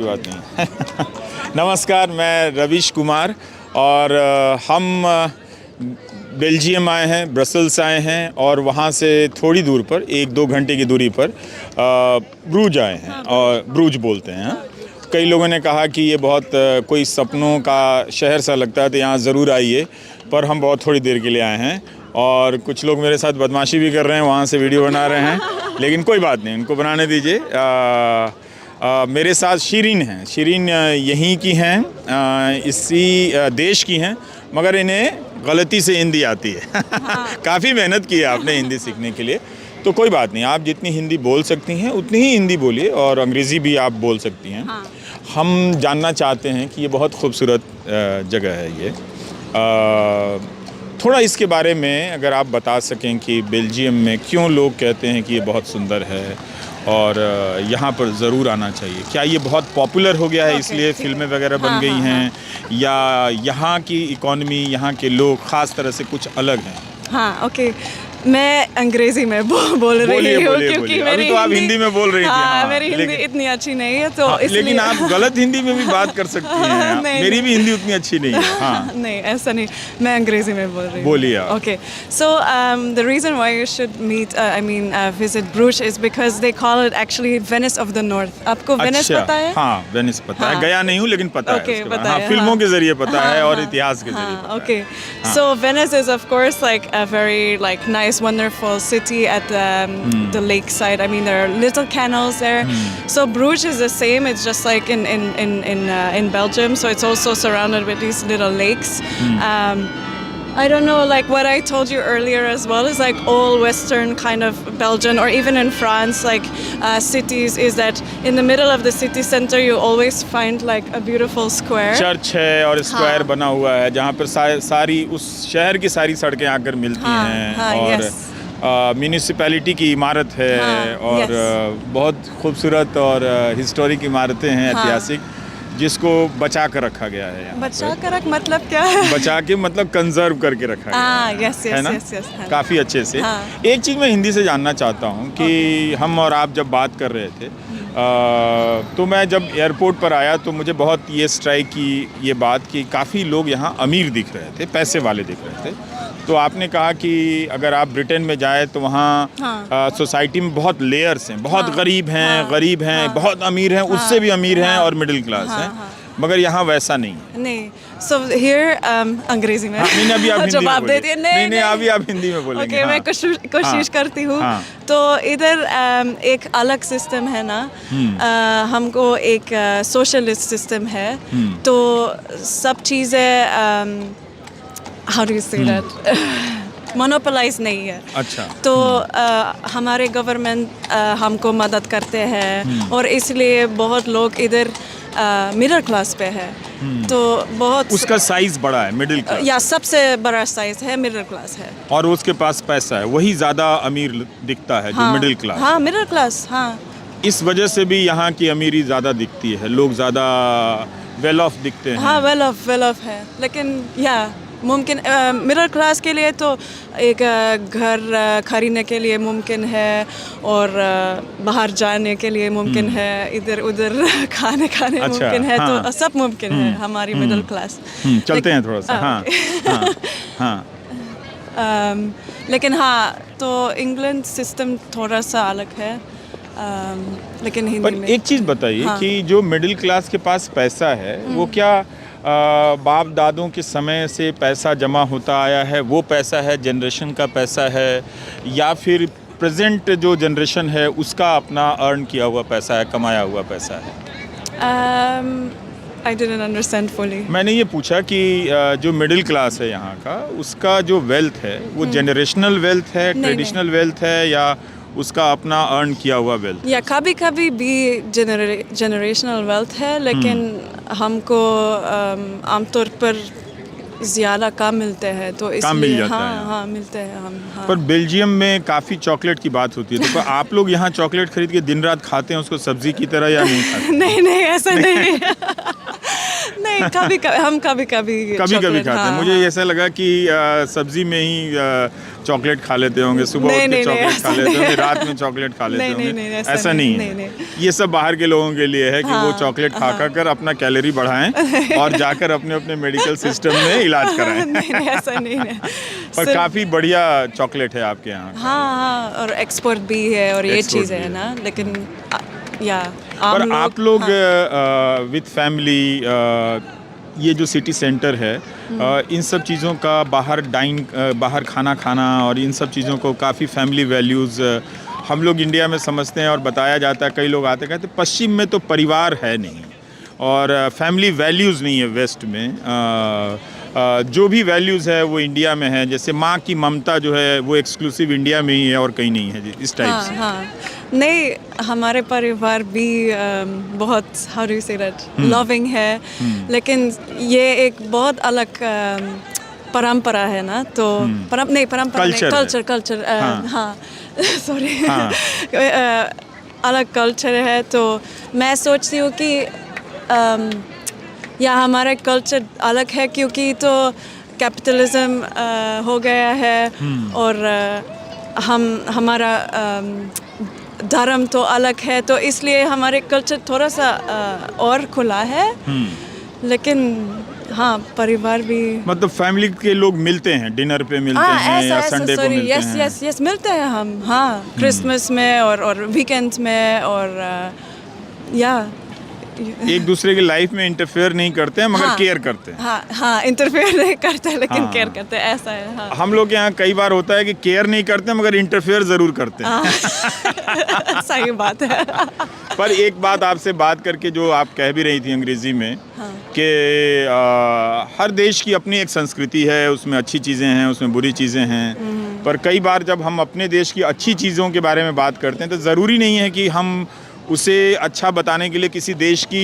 की बात नहीं। नमस्कार, मैं रवीश कुमार और हम बेल्जियम आए हैं, ब्रसल्स आए हैं और वहाँ से थोड़ी दूर पर 1-2 घंटे की दूरी पर ब्रूज आए हैं और ब्रूज बोलते हैं। कई लोगों ने कहा कि ये बहुत कोई सपनों का शहर सा लगता है, तो यहाँ ज़रूर आइए, पर हम बहुत थोड़ी देर के लिए आए हैं और कुछ लोग मेरे साथ बदमाशी भी कर रहे हैं, वहाँ से वीडियो बना रहे हैं, लेकिन कोई बात नहीं, उनको बनाने दीजिए। मेरे साथ शीरीन हैं। शीरीन यहीं की हैं, इसी देश की हैं, मगर इन्हें गलती से हिंदी आती है। काफ़ी मेहनत की है आपने हिंदी सीखने के लिए, तो कोई बात नहीं, आप जितनी हिंदी बोल सकती हैं उतनी ही हिंदी बोलिए और अंग्रेज़ी भी आप बोल सकती हैं। हम जानना चाहते हैं कि ये बहुत खूबसूरत जगह है ये। थोड़ा इसके बारे में अगर आप बता सकें कि बेल्जियम में क्यों लोग कहते हैं कि ये बहुत सुंदर है और यहाँ पर ज़रूर आना चाहिए। क्या ये बहुत पॉपुलर हो गया है इसलिए फिल्में वगैरह बन गई हैं, या यहाँ की इकॉनमी, यहाँ के लोग ख़ास तरह से कुछ अलग हैं? हाँ, ओके, मैं अंग्रेजी में बोल रही हूँ क्योंकि मेरी तो आप हिंदी में बोल रही थी। हाँ, मेरी हिंदी इतनी अच्छी नहीं है, तो इसलिए लेकिन आप गलत हिंदी में भी बात कर सकती हैं। मेरी भी हिंदी उतनी अच्छी नहीं है। हाँ, नहीं, ऐसा नहीं, मैं अंग्रेजी में बोल रही हूँ। बोलिए आप। Okay, so the reason why you should meet, visit Bruges is because they call it actually Venice of the North. आपको वेनिस पता है? हाँ, वेनिस पता है। गया नहीं हूँ लेकिन पता है। Okay, पता है। फिल्मों के जरिए पता है और इतिहास के जरिए पता है। Okay, so Venice is of course like a very like nice, wonderful city at the lakeside. I mean, there are little canals there. So Bruges is the same. It's just like in Belgium. So it's also surrounded with these little lakes. I don't know, like what I told you earlier as well is like all Western kind of Belgian or even in France, like cities, is that in the middle of the city center you always find like a beautiful square. Church है और square बना हुआ है जहाँ पर सारी उस शहर की सारी सड़कें आकर मिलती हैं और म्यूनिसिपैलिटी की इमारत है और बहुत खूबसूरत और हिस्टोरिक इमारतें हैं, ऐतिहासिक, जिसको बचा कर रखा गया है। बचा कर रख मतलब क्या है? बचा के मतलब कंजर्व करके रखा गया है ना, काफ़ी अच्छे से। एक चीज़ मैं हिंदी से जानना चाहता हूँ कि हम और आप जब बात कर रहे थे तो मैं जब एयरपोर्ट पर आया तो मुझे बहुत ये स्ट्राइक की ये बात कि काफ़ी लोग यहाँ अमीर दिख रहे थे, पैसे वाले दिख रहे थे। तो आपने कहा कि अगर आप ब्रिटेन में जाए तो वहाँ सोसाइटी में बहुत लेयर्स हैं, बहुत गरीब हैं, बहुत अमीर हैं, उससे भी अमीर हैं और मिडिल क्लास हैं, मगर यहाँ वैसा नहीं है। नहीं, so here अंग्रेजी में नहीं, अभी आप हिंदी जवाब दे दिए। नहीं, अभी आप हिंदी में बोलेंगे। ओके, मैं कोशिश करती हूँ। तो इधर एक अलग सिस्टम है ना, हमको एक सोशलिस्ट सिस्टम है, तो सब चीज़ें how do you say that? Monopolise नहीं है। अच्छा। तो हमारे गवर्नमेंट हमको मदद करते हैं और इसलिए बहुत लोग इधर मिडिल क्लास पे है, तो बहुत उसका साइज बड़ा है मिडिल क्लास, या सबसे बड़ा साइज है मिडिल क्लास है, और उसके पास पैसा है, वही ज़्यादा अमीर दिखता है जो मिडिल क्लास। हाँ, मिडिल क्लास। हाँ, इस वजह से भी यहाँ की अमीरी ज़्यादा दिखती है, लोग ज़्यादा वेल ऑफ दिखते हैं। हाँ, वेल ऑफ है, लेकिन मुमकिन मिडिल क्लास के लिए तो एक घर खरीदने के लिए मुमकिन है और बाहर जाने के लिए मुमकिन है, इधर उधर खाने मुमकिन है, तो सब मुमकिन है हमारी मिडिल क्लास। चलते हैं थोड़ा सा। लेकिन तो इंग्लैंड सिस्टम थोड़ा सा अलग है, लेकिन हिंदी में। एक चीज़ बताइए कि जो मिडिल क्लास के पास पैसा है वो क्या बाप दादों के समय से पैसा जमा होता आया है, वो पैसा है, जनरेशन का पैसा है, या फिर प्रेजेंट जो जनरेशन है उसका अपना अर्न किया हुआ पैसा है, कमाया हुआ पैसा है? I didn't understand fully. मैंने ये पूछा कि जो मिडिल क्लास है यहाँ का, उसका जो वेल्थ है वो जनरेशनल वेल्थ है, ट्रेडिशनल वेल्थ है, या उसका अपना अर्न किया हुआ वेल्थ? या कभी कभी भी जनरेशनल वेल्थ है, लेकिन हमको आमतौर पर ज़्यादा काम मिलते हैं, तो इसलिए मिल जाता है। मिलते हैं हम। पर बेल्जियम में काफ़ी चॉकलेट की बात होती है, तो आप लोग यहाँ चॉकलेट खरीद के दिन रात खाते हैं उसको सब्जी की तरह, या नहीं खाते? नहीं, ऐसा नहीं। नहीं, कभी कभी हम कभी कभी chocolate, खाते हैं। हाँ, मुझे ऐसा लगा कि सब्जी में ही चॉकलेट खा लेते होंगे, सुबह उठ के नहीं, चॉकलेट ऐसा खा लेते नहीं। होंगे, रात में चॉकलेट खा लेते नहीं, होंगे। ऐसा ऐसा नहीं है। नहीं। ये सब बाहर के लोगों के लिए है कि वो हाँ, चॉकलेट खा कर अपना कैलोरी बढ़ाएं और जाकर अपने अपने मेडिकल सिस्टम में इलाज कराएं। नहीं, ऐसा नहीं है। पर सिर्फ- काफ़ी बढ़िया चॉकलेट है आपके यहाँ। हाँ, और एक्सपोर्ट भी है और ये Export चीज़ें भी है है। ना, लेकिन या पर आप लोग हाँ, विद फैमिली ये जो सिटी सेंटर है इन सब चीज़ों का बाहर खाना खाना और इन सब चीज़ों को काफ़ी फैमिली वैल्यूज़ हम लोग इंडिया में समझते हैं और बताया जाता है। कई लोग आते कहते पश्चिम में तो परिवार है नहीं और फैमिली वैल्यूज़ नहीं है वेस्ट में। जो भी वैल्यूज़ है वो इंडिया में है। जैसे माँ की ममता जो है वो एक्सक्लूसिव इंडिया में ही है और कहीं नहीं है जी, इस टाइप से। हाँ, नहीं, हमारे परिवार भी बहुत how do you say that loving है, लेकिन ये एक बहुत अलग परंपरा है ना, तो परंपरा नहीं, कल्चर हाँ सॉरी अलग कल्चर है। तो मैं सोचती हूँ कि या हमारा कल्चर अलग है क्योंकि तो कैपिटलिज्म हो गया है और हमारा धर्म तो अलग है, तो इसलिए हमारे कल्चर थोड़ा सा और खुला है। लेकिन हाँ, परिवार भी मतलब फैमिली के लोग मिलते हैं, डिनर पे मिलते हैं या संडे को मिलते हैं। यस मिलते हैं हम, हाँ, क्रिसमस में और वीकेंड्स में और या एक दूसरे की लाइफ में इंटरफेयर नहीं करते हैं मगर केयर करते हैं। हाँ इंटरफेयर नहीं करते हैं लेकिन हाँ। केयर करते हैं, ऐसा है। हाँ। हम लोग यहाँ कई बार होता है कि केयर नहीं करते हैं मगर इंटरफेयर ज़रूर करते हैं। सही बात है। पर एक बात आपसे बात करके जो आप कह भी रही थी अंग्रेज़ी में कि हर देश की अपनी एक संस्कृति है, उसमें अच्छी चीज़ें हैं, उसमें बुरी चीज़ें हैं। पर कई बार जब हम अपने देश की अच्छी चीज़ों के बारे में बात करते हैं तो ज़रूरी नहीं है कि हम उसे अच्छा बताने के लिए किसी देश की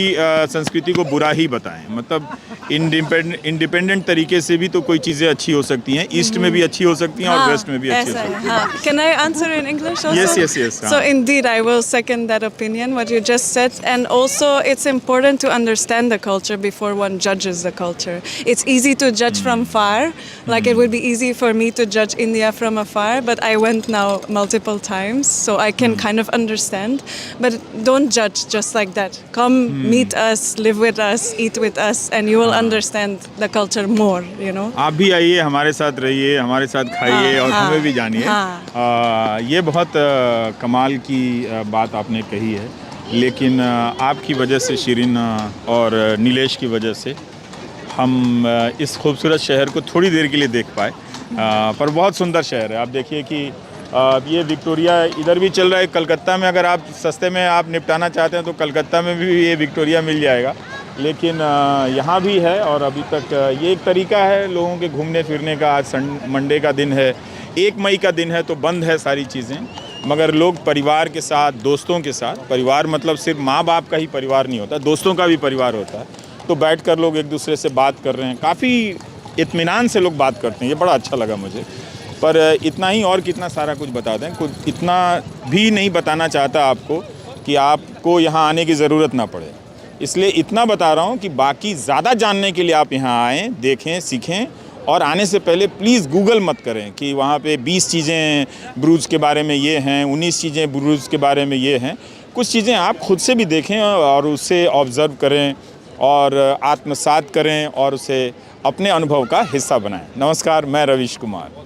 संस्कृति को बुरा ही बताएं। मतलब इंडिपेंडेंट तरीके से भी तो कोई चीज़ें अच्छी हो सकती हैं, ईस्ट में भी अच्छी हो सकती हैं और वेस्ट में भी अच्छी हो सकती हैं। Can I answer in English also? Yes. So indeed, I will second that opinion, what you just said. And also, it's important to understand the culture before one judges the culture. It's easy to judge from far. Like it would be easy for me to judge India from afar, but I went now multiple times, so I can kind of understand. But don't judge just like that. Come meet us, live with us, eat with us, and you will understand the culture more, you know. आप भी आइए, हमारे साथ रहिए, हमारे साथ खाइए और हमें भी जानिए। ये बहुत कमाल की बात आपने कही है, लेकिन आपकी वजह से शिरीन और नीलेश की वजह से हम इस खूबसूरत शहर को थोड़ी देर के लिए देख पाए। पर बहुत सुंदर शहर है। आप देखिए कि ये विक्टोरिया इधर भी चल रहा है। कलकत्ता में अगर आप सस्ते में आप निपटाना चाहते हैं तो कलकत्ता में भी ये विक्टोरिया मिल जाएगा, लेकिन यहाँ भी है। और अभी तक ये एक तरीका है लोगों के घूमने फिरने का। आज मंडे का दिन है, 1 मई का दिन है, तो बंद है सारी चीज़ें, मगर लोग परिवार के साथ, दोस्तों के साथ, परिवार मतलब सिर्फ माँ बाप का ही परिवार नहीं होता, दोस्तों का भी परिवार होता है, तो बैठकर लोग एक दूसरे से बात कर रहे हैं। काफ़ी इत्मीनान से लोग बात करते हैं, ये बड़ा अच्छा लगा मुझे। पर इतना ही और कितना सारा कुछ बता दें, कुछ इतना भी नहीं बताना चाहता आपको कि आपको यहाँ आने की ज़रूरत ना पड़े, इसलिए इतना बता रहा हूँ कि बाकी ज़्यादा जानने के लिए आप यहाँ आएँ, देखें, सीखें। और आने से पहले प्लीज़ गूगल मत करें कि वहाँ पे 20 चीज़ें ब्रूज के बारे में ये हैं, 19 चीज़ें ब्रूज के बारे में ये हैं। कुछ चीज़ें आप खुद से भी देखें और उसे ऑब्ज़र्व करें और आत्मसात करें और उसे अपने अनुभव का हिस्सा बनाएं। नमस्कार, मैं रवीश कुमार।